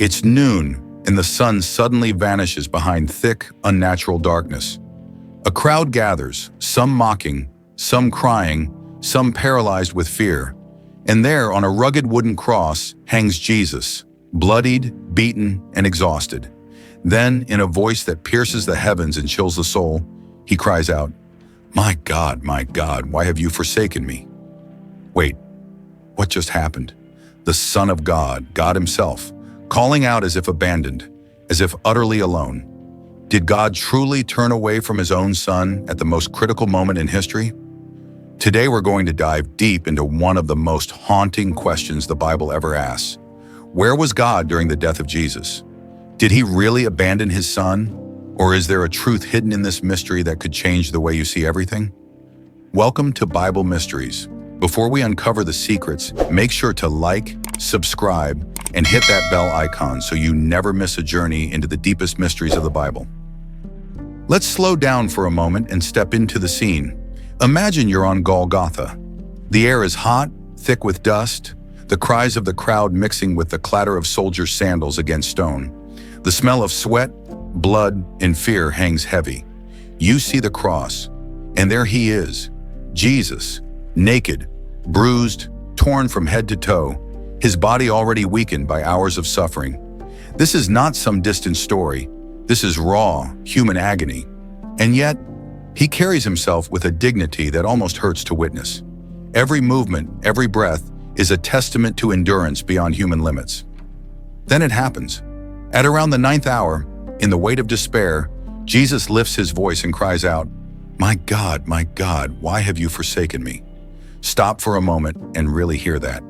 It's noon, and the sun suddenly vanishes behind thick, unnatural darkness. A crowd gathers, some mocking, some crying, some paralyzed with fear. And there, on a rugged wooden cross, hangs Jesus, bloodied, beaten, and exhausted. Then, in a voice that pierces the heavens and chills the soul, he cries out, my God, why have you forsaken me?" Wait, what just happened? The Son of God, God himself, calling out as if abandoned, as if utterly alone. Did God truly turn away from his own Son at the most critical moment in history? Today we're going to dive deep into one of the most haunting questions the Bible ever asks. Where was God during the death of Jesus? Did he really abandon his Son? Or is there a truth hidden in this mystery that could change the way you see everything? Welcome to Bible Mysteries. Before we uncover the secrets, make sure to like, subscribe, and hit that bell icon so you never miss a journey into the deepest mysteries of the Bible. Let's slow down for a moment and step into the scene. Imagine you're on Golgotha. The air is hot, thick with dust, the cries of the crowd mixing with the clatter of soldiers' sandals against stone. The smell of sweat, blood, and fear hangs heavy. You see the cross, and there he is, Jesus, naked, bruised, torn from head to toe, his body already weakened by hours of suffering. This is not some distant story. This is raw, human agony. And yet, he carries himself with a dignity that almost hurts to witness. Every movement, every breath, is a testament to endurance beyond human limits. Then it happens. At around the 9th hour, in the weight of despair, Jesus lifts his voice and cries out, my God, why have you forsaken me?" Stop for a moment and really hear that.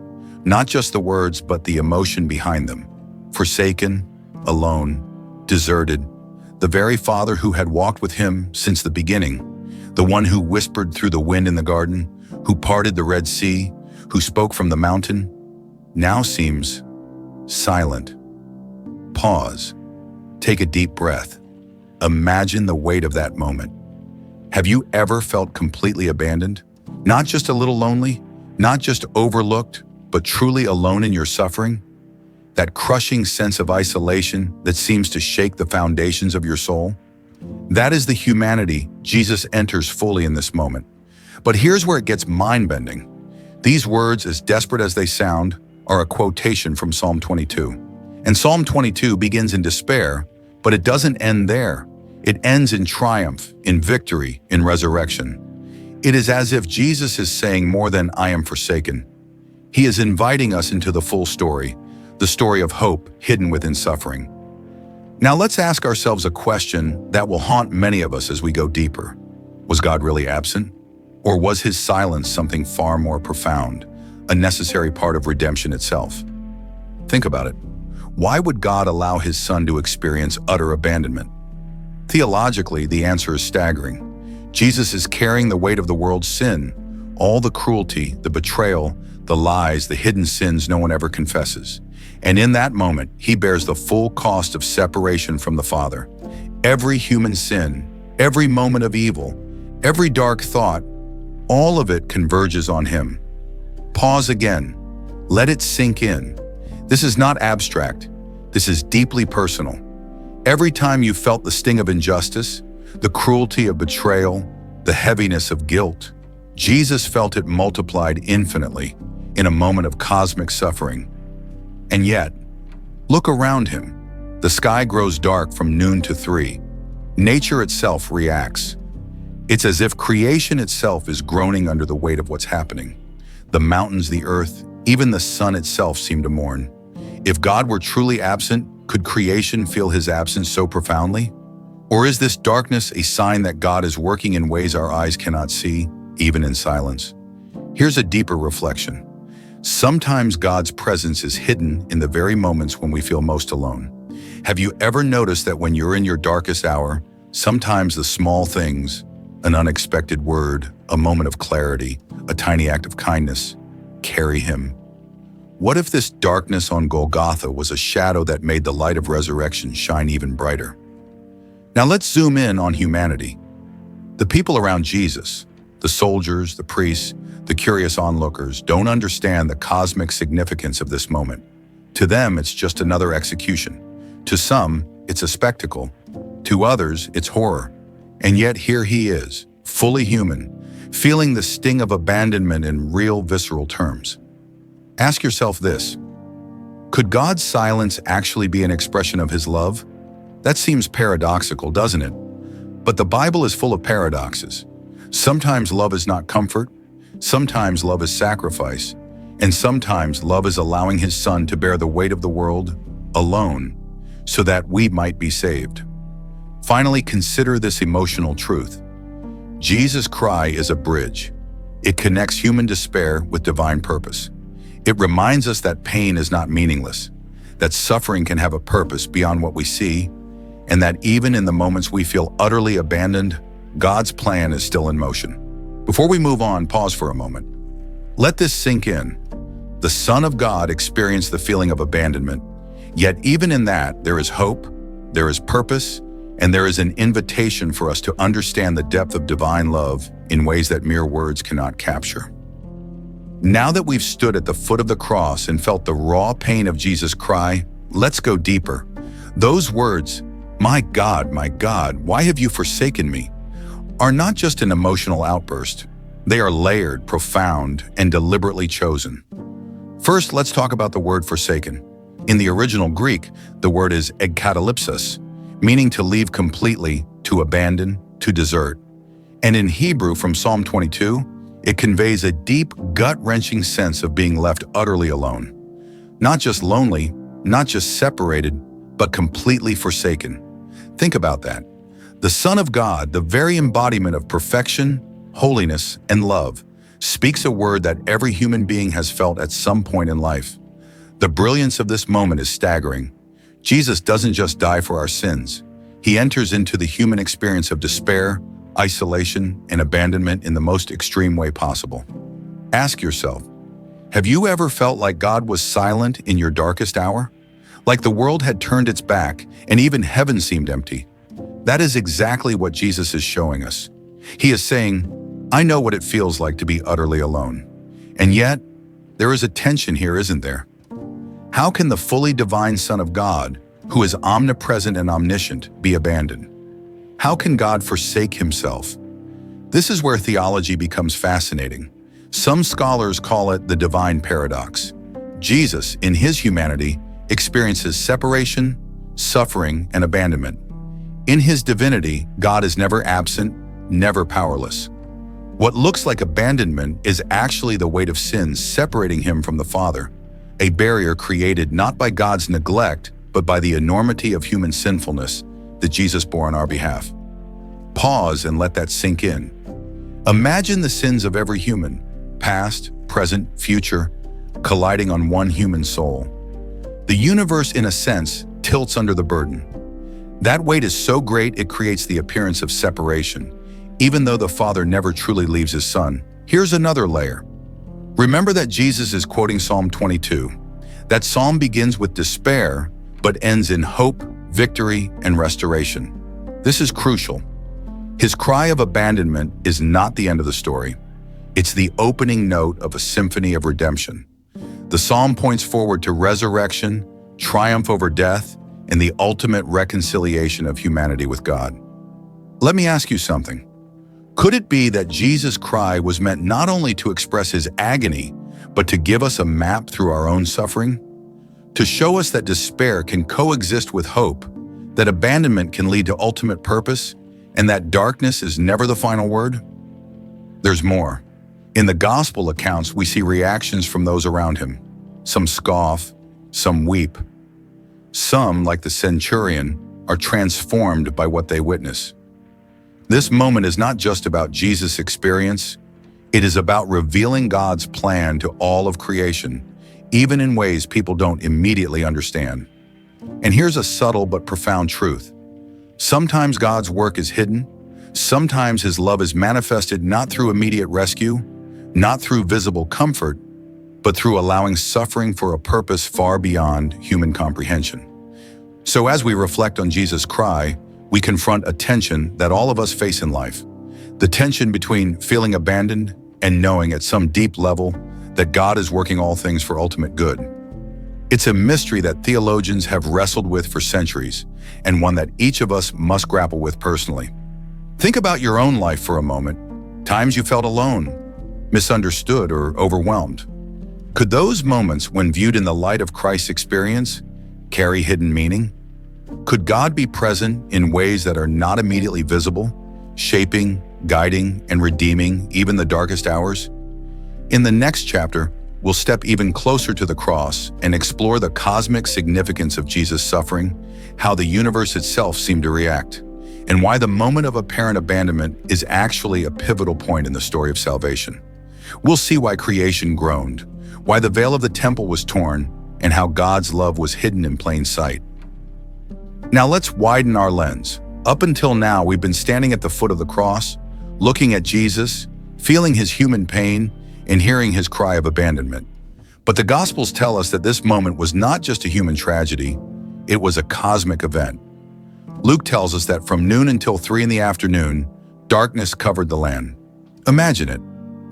Not just the words, but the emotion behind them. Forsaken, alone, deserted. The very Father who had walked with him since the beginning, the one who whispered through the wind in the garden, who parted the Red Sea, who spoke from the mountain, now seems silent. Pause. Take a deep breath. Imagine the weight of that moment. Have you ever felt completely abandoned? Not just a little lonely, not just overlooked, but truly alone in your suffering? That crushing sense of isolation that seems to shake the foundations of your soul? That is the humanity Jesus enters fully in this moment. But here's where it gets mind-bending. These words, as desperate as they sound, are a quotation from Psalm 22. And Psalm 22 begins in despair, but it doesn't end there. It ends in triumph, in victory, in resurrection. It is as if Jesus is saying more than "I am forsaken." He is inviting us into the full story, the story of hope hidden within suffering. Now let's ask ourselves a question that will haunt many of us as we go deeper. Was God really absent? Or was his silence something far more profound, a necessary part of redemption itself? Think about it. Why would God allow his Son to experience utter abandonment? Theologically, the answer is staggering. Jesus is carrying the weight of the world's sin, all the cruelty, the betrayal, the lies, the hidden sins no one ever confesses. And in that moment, he bears the full cost of separation from the Father. Every human sin, every moment of evil, every dark thought, all of it converges on him. Pause again. Let it sink in. This is not abstract. This is deeply personal. Every time you felt the sting of injustice, the cruelty of betrayal, the heaviness of guilt, Jesus felt it multiplied infinitely in a moment of cosmic suffering. And yet, look around him. The sky grows dark from noon to 3. Nature itself reacts. It's as if creation itself is groaning under the weight of what's happening. The mountains, the earth, even the sun itself seem to mourn. If God were truly absent, could creation feel his absence so profoundly? Or is this darkness a sign that God is working in ways our eyes cannot see, even in silence? Here's a deeper reflection. Sometimes God's presence is hidden in the very moments when we feel most alone. Have you ever noticed that when you're in your darkest hour, sometimes the small things, an unexpected word, a moment of clarity, a tiny act of kindness, carry him? What if this darkness on Golgotha was a shadow that made the light of resurrection shine even brighter? Now let's zoom in on humanity. The people around Jesus, the soldiers, the priests, the curious onlookers, don't understand the cosmic significance of this moment. To them, it's just another execution. To some, it's a spectacle. To others, it's horror. And yet here he is, fully human, feeling the sting of abandonment in real, visceral terms. Ask yourself this: could God's silence actually be an expression of his love? That seems paradoxical, doesn't it? But the Bible is full of paradoxes. Sometimes love is not comfort, sometimes love is sacrifice, and sometimes love is allowing his Son to bear the weight of the world alone so that we might be saved. Finally, consider this emotional truth. Jesus' cry is a bridge. It connects human despair with divine purpose. It reminds us that pain is not meaningless, that suffering can have a purpose beyond what we see, and that even in the moments we feel utterly abandoned, God's plan is still in motion. Before we move on, pause for a moment. Let this sink in. The Son of God experienced the feeling of abandonment, yet even in that, there is hope, there is purpose, and there is an invitation for us to understand the depth of divine love in ways that mere words cannot capture. Now that we've stood at the foot of the cross and felt the raw pain of Jesus' cry, let's go deeper. Those words, my God, why have you forsaken me?" are not just an emotional outburst. They are layered, profound, and deliberately chosen. First, let's talk about the word forsaken. In the original Greek, the word is ekatalypsis, meaning to leave completely, to abandon, to desert. And in Hebrew, from Psalm 22, it conveys a deep, gut-wrenching sense of being left utterly alone. Not just lonely, not just separated, but completely forsaken. Think about that. The Son of God, the very embodiment of perfection, holiness, and love, speaks a word that every human being has felt at some point in life. The brilliance of this moment is staggering. Jesus doesn't just die for our sins. He enters into the human experience of despair, isolation, and abandonment in the most extreme way possible. Ask yourself, have you ever felt like God was silent in your darkest hour? Like the world had turned its back and even heaven seemed empty? That is exactly what Jesus is showing us. He is saying, I know what it feels like to be utterly alone. And yet, there is a tension here, isn't there? How can the fully divine Son of God, who is omnipresent and omniscient, be abandoned? How can God forsake himself? This is where theology becomes fascinating. Some scholars call it the divine paradox. Jesus, in his humanity, experiences separation, suffering, and abandonment. In his divinity, God is never absent, never powerless. What looks like abandonment is actually the weight of sin separating him from the Father, a barrier created not by God's neglect, but by the enormity of human sinfulness that Jesus bore on our behalf. Pause and let that sink in. Imagine the sins of every human, past, present, future, colliding on one human soul. The universe, in a sense, tilts under the burden. That weight is so great it creates the appearance of separation, even though the Father never truly leaves his Son. Here's another layer. Remember that Jesus is quoting Psalm 22. That psalm begins with despair, but ends in hope, victory, and restoration. This is crucial. His cry of abandonment is not the end of the story. It's the opening note of a symphony of redemption. The psalm points forward to resurrection, triumph over death, and the ultimate reconciliation of humanity with God. Let me ask you something. Could it be that Jesus' cry was meant not only to express his agony, but to give us a map through our own suffering? To show us that despair can coexist with hope, that abandonment can lead to ultimate purpose, and that darkness is never the final word? There's more. In the gospel accounts, we see reactions from those around him. Some scoff, some weep. Some, like the centurion, are transformed by what they witness. This moment is not just about Jesus' experience. It is about revealing God's plan to all of creation, even in ways people don't immediately understand. And here's a subtle but profound truth. Sometimes God's work is hidden. Sometimes his love is manifested not through immediate rescue, not through visible comfort, but through allowing suffering for a purpose far beyond human comprehension. So as we reflect on Jesus' cry, we confront a tension that all of us face in life. The tension between feeling abandoned and knowing at some deep level that God is working all things for ultimate good. It's a mystery that theologians have wrestled with for centuries, and one that each of us must grapple with personally. Think about your own life for a moment. Times you felt alone, misunderstood, or overwhelmed. Could those moments, when viewed in the light of Christ's experience, carry hidden meaning? Could God be present in ways that are not immediately visible, shaping, guiding, and redeeming even the darkest hours? In the next chapter, we'll step even closer to the cross and explore the cosmic significance of Jesus' suffering, how the universe itself seemed to react, and why the moment of apparent abandonment is actually a pivotal point in the story of salvation. We'll see why creation groaned, why the veil of the temple was torn, and how God's love was hidden in plain sight. Now let's widen our lens. Up until now, we've been standing at the foot of the cross, looking at Jesus, feeling his human pain, and hearing his cry of abandonment. But the Gospels tell us that this moment was not just a human tragedy, it was a cosmic event. Luke tells us that from noon until 3 in the afternoon, darkness covered the land. Imagine it,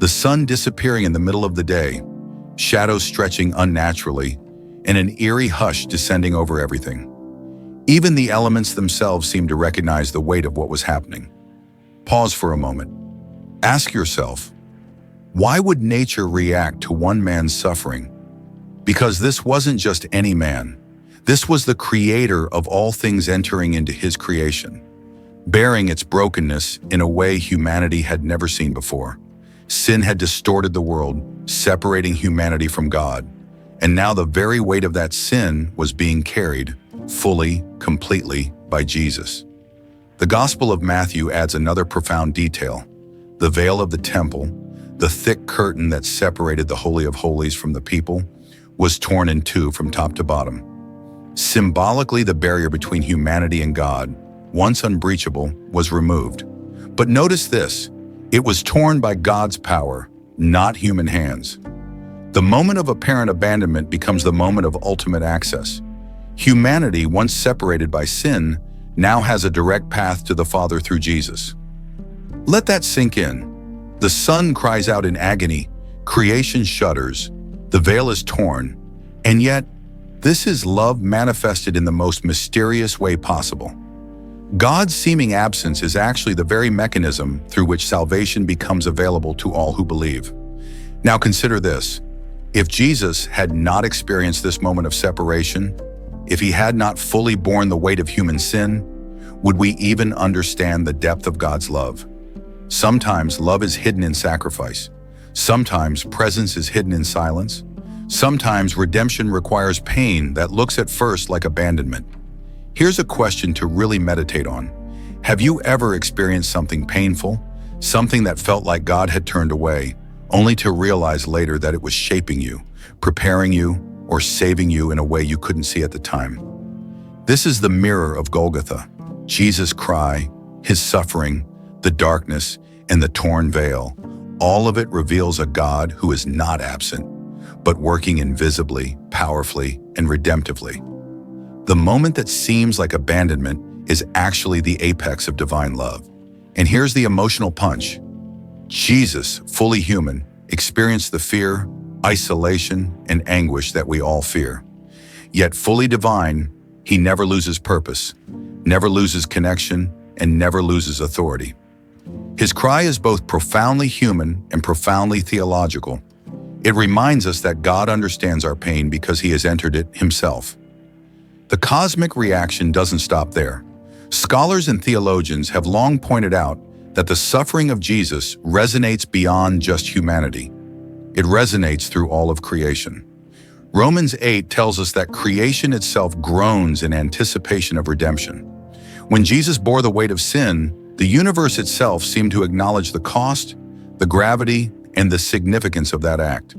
the sun disappearing in the middle of the day, shadows stretching unnaturally, and an eerie hush descending over everything. Even the elements themselves seemed to recognize the weight of what was happening. Pause for a moment. Ask yourself, why would nature react to one man's suffering? Because this wasn't just any man. This was the creator of all things entering into his creation, bearing its brokenness in a way humanity had never seen before. Sin had distorted the world, separating humanity from God, and now the very weight of that sin was being carried, fully, completely, by Jesus. The Gospel of Matthew adds another profound detail. The veil of the temple, the thick curtain that separated the Holy of Holies from the people, was torn in two from top to bottom. Symbolically, the barrier between humanity and God, once unbreachable, was removed. But notice this, it was torn by God's power, not human hands. The moment of apparent abandonment becomes the moment of ultimate access. Humanity, once separated by sin, now has a direct path to the Father through Jesus. Let that sink in. The Son cries out in agony, creation shudders, the veil is torn, and yet, this is love manifested in the most mysterious way possible. God's seeming absence is actually the very mechanism through which salvation becomes available to all who believe. Now consider this. If Jesus had not experienced this moment of separation, if he had not fully borne the weight of human sin, would we even understand the depth of God's love? Sometimes love is hidden in sacrifice. Sometimes presence is hidden in silence. Sometimes redemption requires pain that looks at first like abandonment. Here's a question to really meditate on. Have you ever experienced something painful, something that felt like God had turned away, only to realize later that it was shaping you, preparing you, or saving you in a way you couldn't see at the time? This is the mirror of Golgotha. Jesus' cry, his suffering, the darkness, and the torn veil, all of it reveals a God who is not absent, but working invisibly, powerfully, and redemptively. The moment that seems like abandonment is actually the apex of divine love. And here's the emotional punch. Jesus, fully human, experienced the fear, isolation, and anguish that we all fear. Yet fully divine, he never loses purpose, never loses connection, and never loses authority. His cry is both profoundly human and profoundly theological. It reminds us that God understands our pain because he has entered it himself. The cosmic reaction doesn't stop there. Scholars and theologians have long pointed out that the suffering of Jesus resonates beyond just humanity. It resonates through all of creation. Romans 8 tells us that creation itself groans in anticipation of redemption. When Jesus bore the weight of sin, the universe itself seemed to acknowledge the cost, the gravity, and the significance of that act.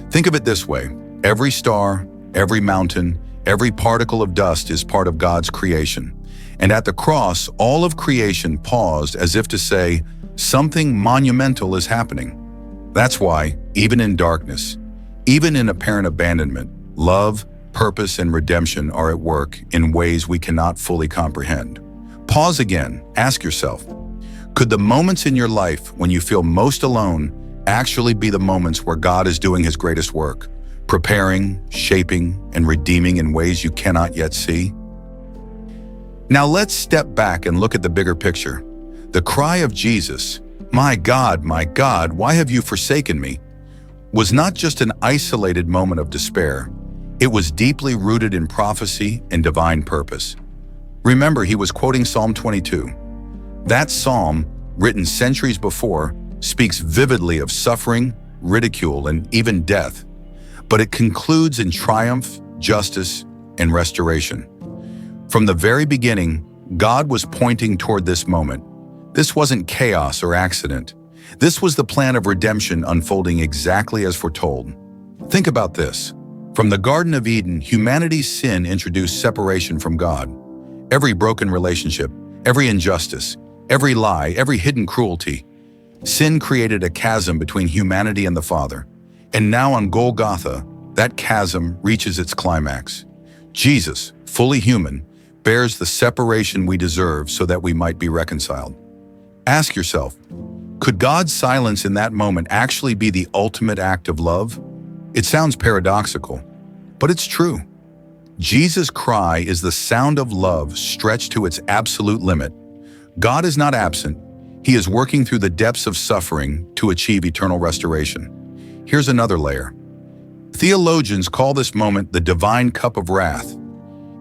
Think of it this way. Every star, every mountain, every particle of dust is part of God's creation. And at the cross, all of creation paused as if to say, something monumental is happening. That's why, even in darkness, even in apparent abandonment, love, purpose, and redemption are at work in ways we cannot fully comprehend. Pause again. Ask yourself, could the moments in your life when you feel most alone actually be the moments where God is doing his greatest work, preparing, shaping, and redeeming in ways you cannot yet see? Now let's step back and look at the bigger picture. The cry of Jesus, my God, why have you forsaken me?" was not just an isolated moment of despair. It was deeply rooted in prophecy and divine purpose. Remember, he was quoting Psalm 22. That psalm, written centuries before, speaks vividly of suffering, ridicule, and even death. But it concludes in triumph, justice, and restoration. From the very beginning, God was pointing toward this moment. This wasn't chaos or accident. This was the plan of redemption unfolding exactly as foretold. Think about this. From the Garden of Eden, humanity's sin introduced separation from God. Every broken relationship, every injustice, every lie, every hidden cruelty. Sin created a chasm between humanity and the Father. And now on Golgotha, that chasm reaches its climax. Jesus, fully human, bears the separation we deserve so that we might be reconciled. Ask yourself, could God's silence in that moment actually be the ultimate act of love? It sounds paradoxical, but it's true. Jesus' cry is the sound of love stretched to its absolute limit. God is not absent. He is working through the depths of suffering to achieve eternal restoration. Here's another layer. Theologians call this moment the divine cup of wrath.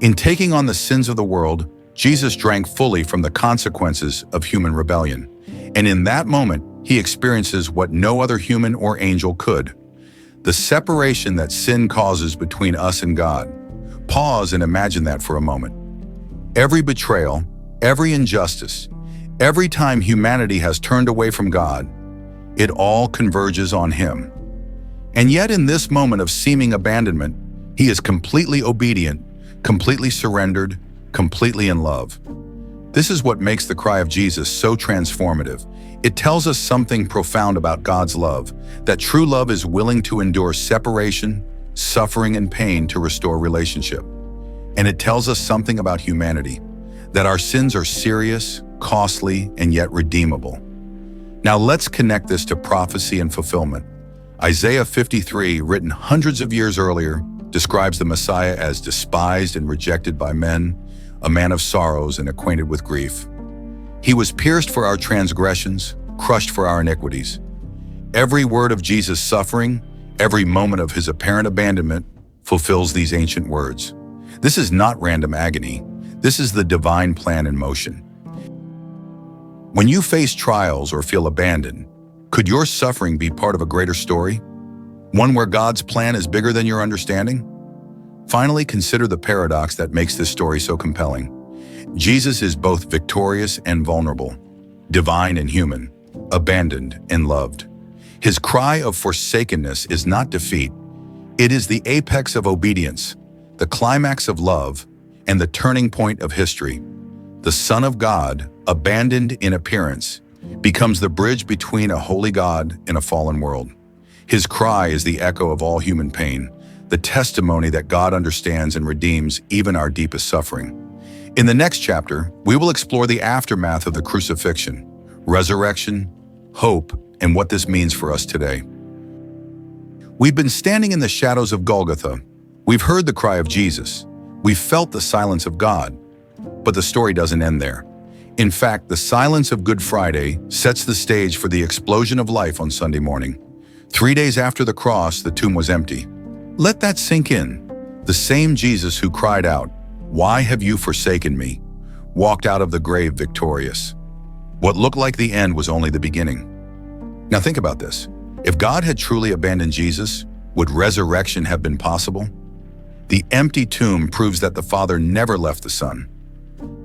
In taking on the sins of the world, Jesus drank fully from the consequences of human rebellion. And in that moment, he experiences what no other human or angel could. The separation that sin causes between us and God. Pause and imagine that for a moment. Every betrayal, every injustice, every time humanity has turned away from God, it all converges on him. And yet in this moment of seeming abandonment, he is completely obedient, completely surrendered, completely in love. This is what makes the cry of Jesus so transformative. It tells us something profound about God's love, that true love is willing to endure separation, suffering, and pain to restore relationship. And it tells us something about humanity, that our sins are serious, costly, and yet redeemable. Now let's connect this to prophecy and fulfillment. Isaiah 53, written hundreds of years earlier, describes the Messiah as despised and rejected by men, a man of sorrows and acquainted with grief. He was pierced for our transgressions, crushed for our iniquities. Every word of Jesus' suffering, every moment of his apparent abandonment, fulfills these ancient words. This is not random agony. This is the divine plan in motion. When you face trials or feel abandoned, could your suffering be part of a greater story? One where God's plan is bigger than your understanding? Finally, consider the paradox that makes this story so compelling. Jesus is both victorious and vulnerable, divine and human, abandoned and loved. His cry of forsakenness is not defeat. It is the apex of obedience, the climax of love, and the turning point of history. The Son of God, abandoned in appearance, becomes the bridge between a holy God and a fallen world. His cry is the echo of all human pain, the testimony that God understands and redeems even our deepest suffering. In the next chapter, we will explore the aftermath of the crucifixion, resurrection, hope, and what this means for us today. We've been standing in the shadows of Golgotha. We've heard the cry of Jesus. We've felt the silence of God. But the story doesn't end there. In fact, the silence of Good Friday sets the stage for the explosion of life on Sunday morning. 3 days after the cross, the tomb was empty. Let that sink in. The same Jesus who cried out, "Why have you forsaken me?" walked out of the grave victorious. What looked like the end was only the beginning. Now think about this. If God had truly abandoned Jesus, would resurrection have been possible? The empty tomb proves that the Father never left the Son.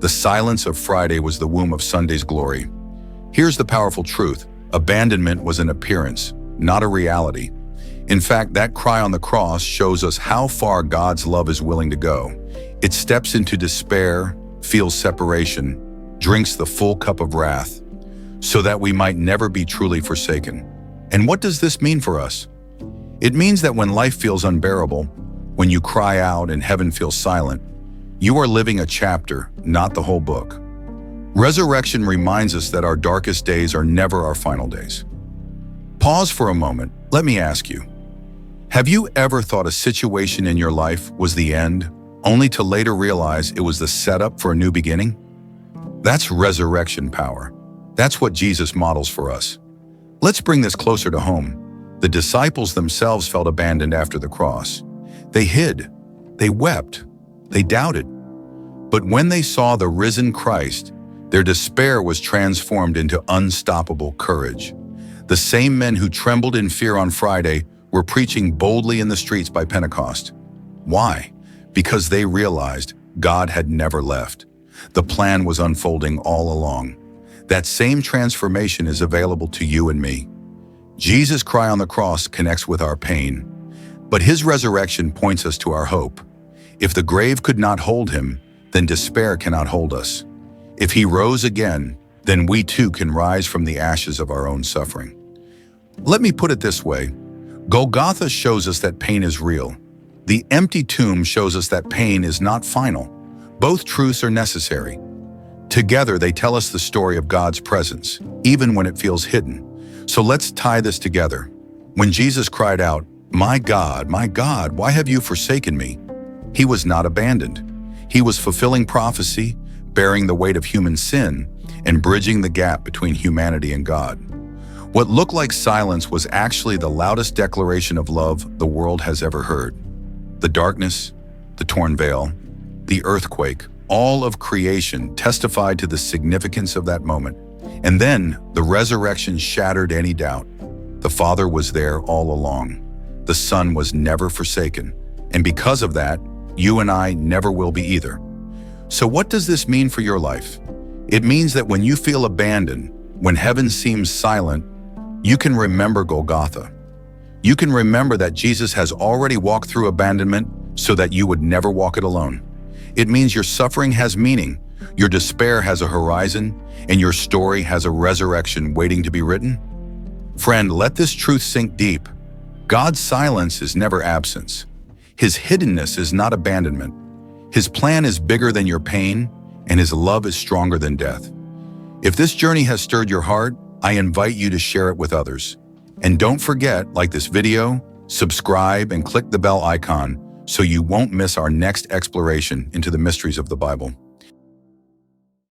The silence of Friday was the womb of Sunday's glory. Here's the powerful truth. Abandonment was an appearance, not a reality. In fact, that cry on the cross shows us how far God's love is willing to go. It steps into despair, feels separation, drinks the full cup of wrath, so that we might never be truly forsaken. And what does this mean for us? It means that when life feels unbearable, when you cry out and heaven feels silent, you are living a chapter, not the whole book. Resurrection reminds us that our darkest days are never our final days. Pause for a moment. Let me ask you, Have you ever thought a situation in your life was the end, only to later realize it was the setup for a new beginning? That's resurrection power. That's what Jesus models for us. Let's bring this closer to home. The disciples themselves felt abandoned after the cross. They hid, they wept, they doubted. But when they saw the risen Christ, their despair was transformed into unstoppable courage. The same men who trembled in fear on Friday were preaching boldly in the streets by Pentecost. Why? Because they realized God had never left. The plan was unfolding all along. That same transformation is available to you and me. Jesus' cry on the cross connects with our pain, but his resurrection points us to our hope. If the grave could not hold him, then despair cannot hold us. If he rose again, then we too can rise from the ashes of our own suffering. Let me put it this way. Golgotha shows us that pain is real. The empty tomb shows us that pain is not final. Both truths are necessary. Together, they tell us the story of God's presence, even when it feels hidden. So let's tie this together. When Jesus cried out, my God, why have you forsaken me?" He was not abandoned. He was fulfilling prophecy, bearing the weight of human sin, and bridging the gap between humanity and God. What looked like silence was actually the loudest declaration of love the world has ever heard. The darkness, the torn veil, the earthquake, all of creation testified to the significance of that moment. And then the resurrection shattered any doubt. The Father was there all along. The Son was never forsaken. And because of that, you and I never will be either. So what does this mean for your life? It means that when you feel abandoned, when heaven seems silent, you can remember Golgotha. You can remember that Jesus has already walked through abandonment so that you would never walk it alone. It means your suffering has meaning, your despair has a horizon, and your story has a resurrection waiting to be written. Friend, let this truth sink deep. God's silence is never absence. His hiddenness is not abandonment. His plan is bigger than your pain, and his love is stronger than death. If this journey has stirred your heart, I invite you to share it with others. And don't forget, like this video, subscribe and click the bell icon so you won't miss our next exploration into the mysteries of the Bible.